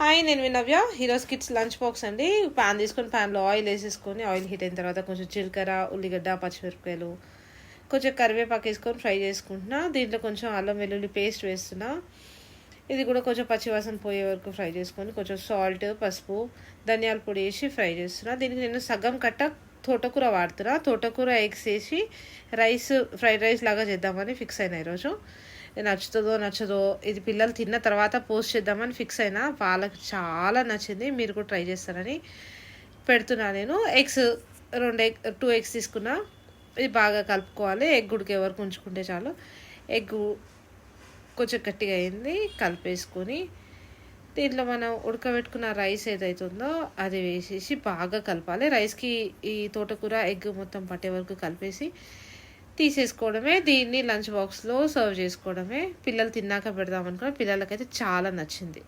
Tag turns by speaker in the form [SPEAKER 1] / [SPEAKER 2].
[SPEAKER 1] Hi, నేను వినవ్య. ఈరోజు kids lunch box అండి. ప్యాన్ తీసుకొని ప్యాన్లో ఆయిల్ వేసేసుకొని, ఆయిల్ హీట్ అయిన తర్వాత కొంచెం జీలకర్ర, ఉల్లిగడ్డ, పచ్చిమిరపకాయలు, కొంచెం కరివేపాకు వేసుకొని ఫ్రై చేసుకుంటున్నా. దీంట్లో కొంచెం అల్లం వెల్లుల్లి పేస్ట్ వేస్తున్నా. ఇది కూడా కొంచెం పచ్చివాసన పోయే వరకు ఫ్రై చేసుకొని, కొంచెం సాల్ట్, పసుపు, ధనియాల పొడి వేసి ఫ్రై చేస్తున్నా. దీనికి నేను సగం కట్ట తోటకూర వాడుతున్నా. తోటకూర ఎగ్స్ వేసి ఫ్రైడ్ రైస్ లాగా చేద్దామని ఫిక్స్ అయినా ఈరోజు. నచ్చుతుందో నచ్చదో ఇది పిల్లలు తిన్న తర్వాత పోస్ట్ చేద్దామని ఫిక్స్ అయినా. వాళ్ళకి చాలా నచ్చింది, మీరు కూడా ట్రై చేస్తారని పెడుతున్నా. నేను టూ ఎగ్స్ తీసుకున్నా. ఇది బాగా కలుపుకోవాలి. ఎగ్ ఉడికే వరకు ఉంచుకుంటే చాలు. ఎగ్ కొంచెం గట్టిగా అయింది, కలిపేసుకొని దీంట్లో మనం ఉడకబెట్టుకున్న రైస్ ఏదైతుందో అది వేసేసి బాగా కలపాలి. రైస్కి ఈ తోటకూర ఎగ్ మొత్తం పట్టే వరకు కలిపేసి తీసేసుకోవడమే. దీన్ని లంచ్ బాక్స్లో సర్వ్ చేసుకోవడమే. పిల్లలు తిన్నాక పెడదామనుకున్న పిల్లలకైతే చాలా నచ్చింది.